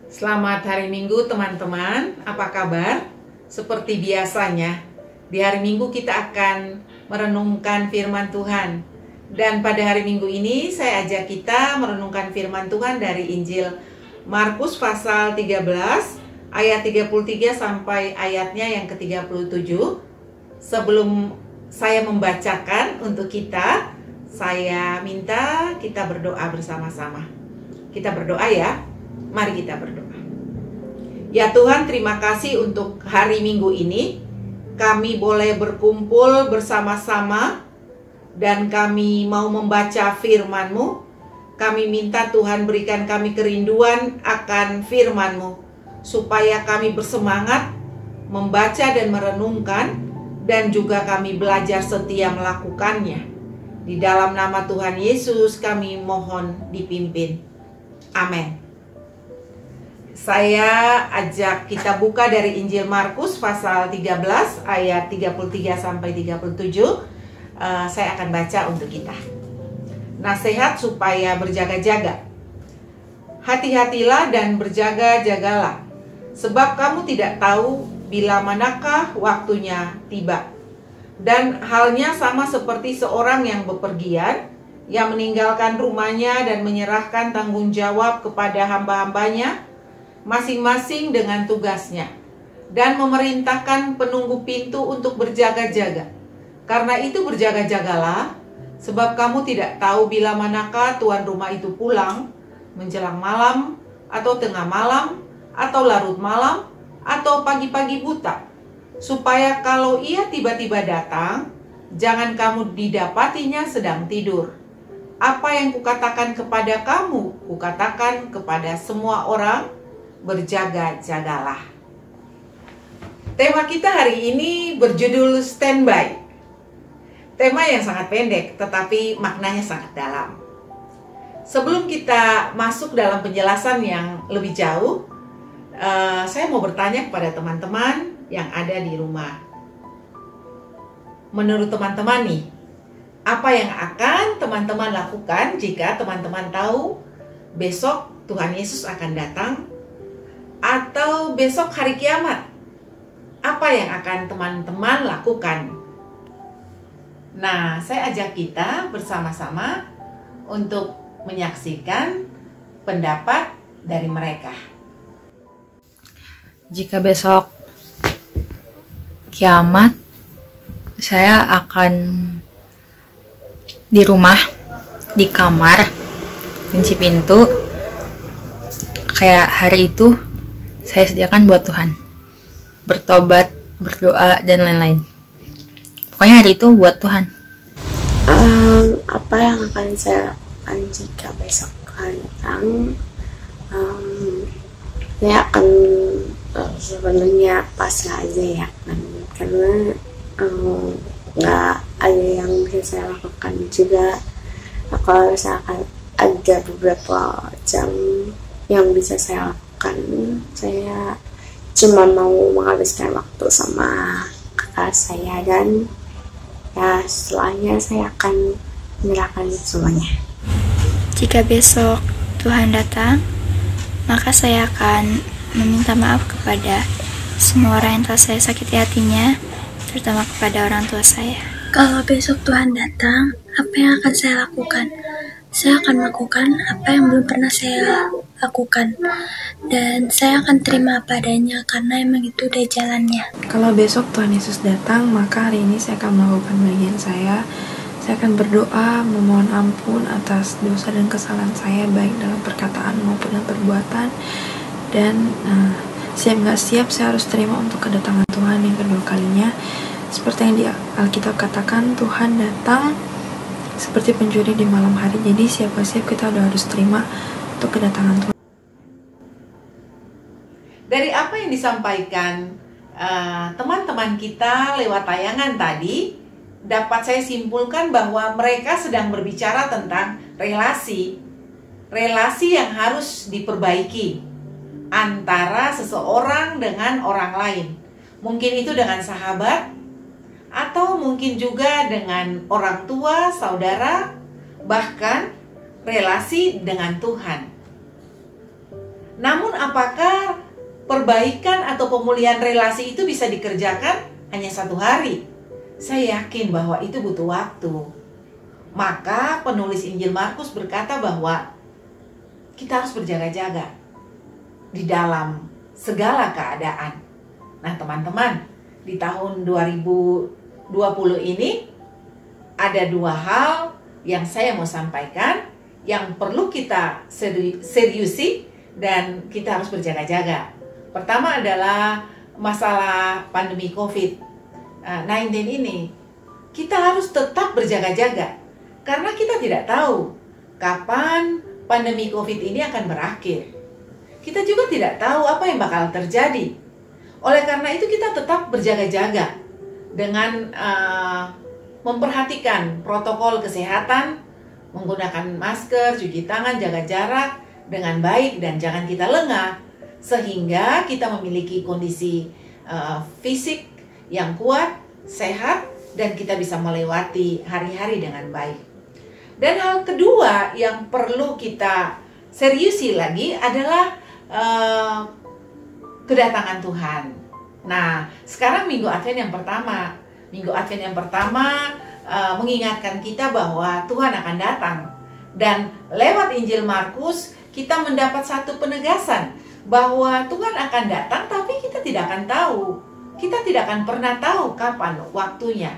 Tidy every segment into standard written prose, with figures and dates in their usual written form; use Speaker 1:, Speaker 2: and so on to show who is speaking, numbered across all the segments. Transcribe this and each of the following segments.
Speaker 1: Selamat hari Minggu teman-teman, apa kabar? Seperti biasanya, di hari Minggu kita akan merenungkan firman Tuhan. Dan pada hari Minggu ini saya ajak kita merenungkan firman Tuhan dari Injil Markus pasal 13 ayat 33 sampai ayatnya yang ke-37. Sebelum saya membacakan untuk kita, saya minta kita berdoa bersama-sama. Kita berdoa ya. Mari kita berdoa. Ya Tuhan, terima kasih untuk hari Minggu ini. Kami boleh berkumpul bersama-sama dan kami mau membaca firman-Mu. Kami minta Tuhan berikan kami kerinduan akan firman-Mu, supaya kami bersemangat membaca dan merenungkan, dan juga kami belajar setia melakukannya. Di dalam nama Tuhan Yesus kami mohon dipimpin. Amin. Saya ajak kita buka dari Injil Markus pasal 13 ayat 33 sampai 37. Saya akan baca untuk kita. Nasihat supaya berjaga-jaga. Hati-hatilah dan berjaga-jagalah, sebab kamu tidak tahu bila manakah waktunya tiba. Dan halnya sama seperti seorang yang bepergian, yang meninggalkan rumahnya dan menyerahkan tanggung jawab kepada hamba-hambanya, masing-masing dengan tugasnya, dan memerintahkan penunggu pintu untuk berjaga-jaga. Karena itu berjaga-jagalah, sebab kamu tidak tahu bila manakah tuan rumah itu pulang, menjelang malam, atau tengah malam, atau larut malam, atau pagi-pagi buta, supaya kalau ia tiba-tiba datang, jangan kamu didapatinya sedang tidur. Apa yang kukatakan kepada kamu, kukatakan kepada semua orang, berjaga-jagalah. Tema kita hari ini berjudul standby. Tema yang sangat pendek, tetapi maknanya sangat dalam. Sebelum kita masuk dalam penjelasan yang lebih jauh, saya mau bertanya kepada teman-teman yang ada di rumah. Menurut teman-teman nih, apa yang akan teman-teman lakukan jika teman-teman tahu besok Tuhan Yesus akan datang, atau besok hari kiamat? Apa yang akan teman-teman lakukan? Nah, saya ajak kita bersama-sama untuk menyaksikan pendapat dari mereka.
Speaker 2: Jika besok kiamat, saya akan di rumah, di kamar, kunci pintu. Kayak hari itu saya sediakan buat Tuhan, bertobat, berdoa, dan lain-lain. Pokoknya hari itu buat Tuhan.
Speaker 3: Apa yang akan saya lakukan jika besok datang? Saya akan sebenarnya pasrah aja ya, karena nggak ada yang bisa saya lakukan juga. Kalau misalkan ada beberapa jam yang bisa saya lakukan, saya cuma mau menghabiskan waktu sama kakak saya, dan ya setelahnya saya akan menyerahkan semuanya.
Speaker 4: Jika besok Tuhan datang, maka saya akan meminta maaf kepada semua orang yang telah saya sakiti hatinya, terutama kepada orang tua saya.
Speaker 5: Kalau besok Tuhan datang, apa yang akan saya lakukan? Saya akan melakukan apa yang belum pernah saya lakukan, dan saya akan terima apa adanya, karena emang itu udah jalannya.
Speaker 6: Kalau besok Tuhan Yesus datang, maka hari ini saya akan melakukan bagian saya. Saya akan berdoa, memohon ampun atas dosa dan kesalahan saya, baik dalam perkataan maupun dalam perbuatan. Dan siap nggak siap, saya harus terima untuk kedatangan Tuhan yang kedua kalinya. Seperti yang di Alkitab katakan, Tuhan datang seperti pencuri di malam hari. Jadi siap-siap kita udah harus terima untuk kedatangan Tuhan.
Speaker 1: Dari apa yang disampaikan teman-teman kita lewat tayangan tadi, dapat saya simpulkan bahwa mereka sedang berbicara tentang relasi yang harus diperbaiki antara seseorang dengan orang lain. Mungkin itu dengan sahabat, atau mungkin juga dengan orang tua, saudara, bahkan relasi dengan Tuhan. Namun apakah perbaikan atau pemulihan relasi itu bisa dikerjakan hanya 1 hari? Saya yakin bahwa itu butuh waktu. Maka penulis Injil Markus berkata bahwa kita harus berjaga-jaga di dalam segala keadaan. Nah teman-teman, di tahun 2020 ini ada 2 hal yang saya mau sampaikan yang perlu kita seriusi dan kita harus berjaga-jaga. Pertama adalah masalah pandemi COVID-19 ini. Kita harus tetap berjaga-jaga karena kita tidak tahu kapan pandemi COVID ini akan berakhir. Kita juga tidak tahu apa yang bakal terjadi. Oleh karena itu kita tetap berjaga-jaga dengan memperhatikan protokol kesehatan, menggunakan masker, cuci tangan, jaga jarak dengan baik dan jangan kita lengah sehingga kita memiliki kondisi fisik yang kuat, sehat dan kita bisa melewati hari-hari dengan baik. Dan hal kedua yang perlu kita seriusi lagi adalah kedatangan Tuhan. Nah, sekarang Minggu Advent yang pertama. Minggu Advent yang pertama mengingatkan kita bahwa Tuhan akan datang. Dan lewat Injil Markus kita mendapat satu penegasan bahwa Tuhan akan datang, tapi kita tidak akan tahu. Kita tidak akan pernah tahu kapan waktunya.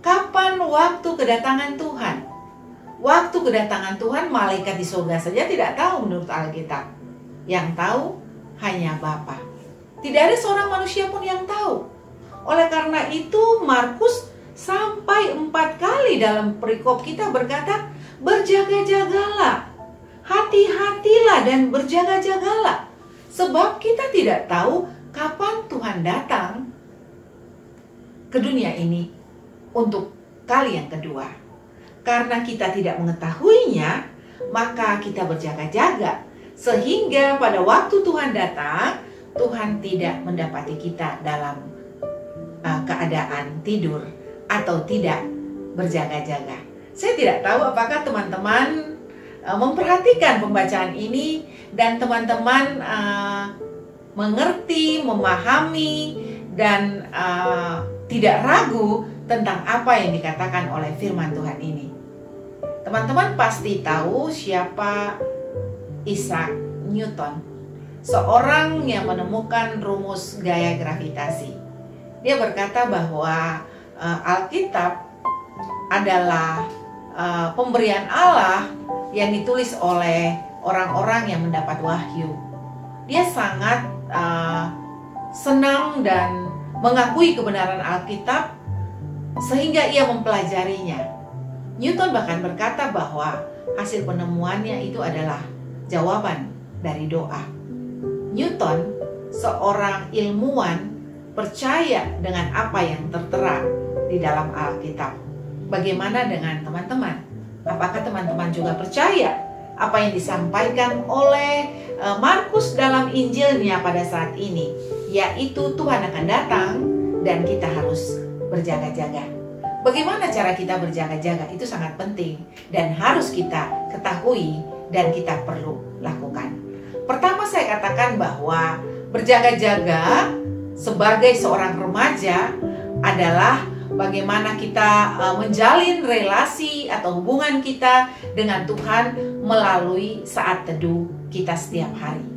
Speaker 1: Kapan waktu kedatangan Tuhan? Waktu kedatangan Tuhan, malaikat di surga saja tidak tahu menurut Alkitab. Yang tahu hanya Bapa. Tidak ada seorang manusia pun yang tahu. Oleh karena itu, Markus sampai 4 kali dalam perikop kita berkata, berjaga-jagalah. Hati-hatilah dan berjaga-jagalah. Sebab kita tidak tahu kapan Tuhan datang ke dunia ini untuk kali yang kedua. Karena kita tidak mengetahuinya, maka kita berjaga-jaga. Sehingga pada waktu Tuhan datang, Tuhan tidak mendapati kita dalam keadaan tidur atau tidak berjaga-jaga. Saya tidak tahu apakah teman-teman memperhatikan pembacaan ini dan teman-teman mengerti, memahami dan tidak ragu tentang apa yang dikatakan oleh firman Tuhan ini. Teman-teman pasti tahu siapa Isaac Newton, seorang yang menemukan rumus gaya gravitasi. Dia berkata bahwa Alkitab adalah pemberian Allah yang ditulis oleh orang-orang yang mendapat wahyu. Dia sangat senang dan mengakui kebenaran Alkitab sehingga ia mempelajarinya. Newton bahkan berkata bahwa hasil penemuannya itu adalah jawaban dari doa. Newton, seorang ilmuwan, percaya dengan apa yang tertera di dalam Alkitab. Bagaimana dengan teman-teman? Apakah teman-teman juga percaya apa yang disampaikan oleh Markus dalam Injilnya pada saat ini? Yaitu Tuhan akan datang dan kita harus berjaga-jaga. Bagaimana cara kita berjaga-jaga? Itu sangat penting dan harus kita ketahui dan kita perlu lakukan. Pertama saya katakan bahwa berjaga-jaga sebagai seorang remaja adalah bagaimana kita menjalin relasi atau hubungan kita dengan Tuhan melalui saat teduh kita setiap hari.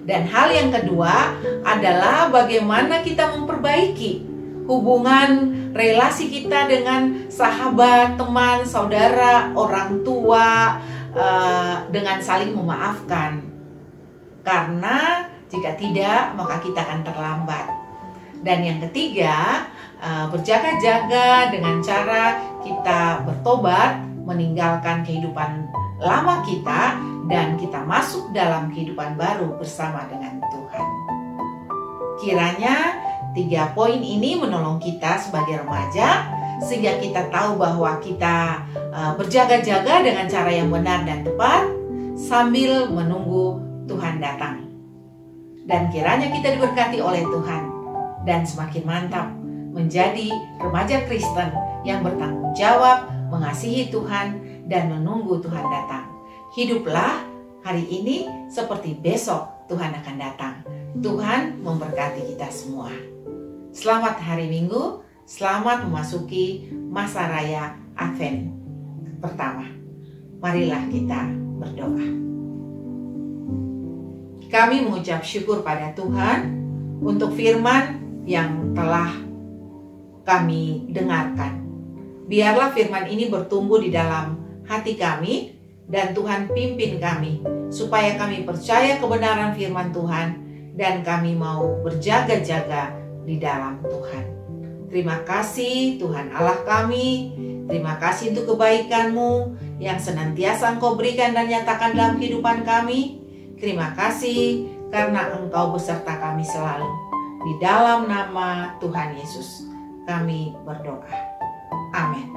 Speaker 1: Dan hal yang kedua adalah bagaimana kita memperbaiki hubungan relasi kita dengan sahabat, teman, saudara, orang tua, dengan saling memaafkan. Karena jika tidak, maka kita akan terlambat. Dan yang ketiga, berjaga-jaga dengan cara kita bertobat, meninggalkan kehidupan lama kita, dan kita masuk dalam kehidupan baru bersama dengan Tuhan. Kiranya 3 poin ini menolong kita sebagai remaja, sehingga kita tahu bahwa kita berjaga-jaga dengan cara yang benar dan tepat, sambil menunggu Tuhan datang. Dan kiranya kita diberkati oleh Tuhan, dan semakin mantap menjadi remaja Kristen yang bertanggung jawab, mengasihi Tuhan, dan menunggu Tuhan datang. Hiduplah hari ini seperti besok Tuhan akan datang. Tuhan memberkati kita semua. Selamat hari Minggu, selamat memasuki masa raya Advent pertama. Marilah kita berdoa. Kami mengucap syukur pada Tuhan untuk firman yang telah kami dengarkan. Biarlah firman ini bertumbuh di dalam hati kami dan Tuhan pimpin kami supaya kami percaya kebenaran firman Tuhan dan kami mau berjaga-jaga di dalam Tuhan. Terima kasih Tuhan Allah kami. Terima kasih untuk kebaikan-Mu yang senantiasa Engkau berikan dan nyatakan dalam kehidupan kami. Terima kasih karena Engkau beserta kami selalu. Di dalam nama Tuhan Yesus kami berdoa. Amin.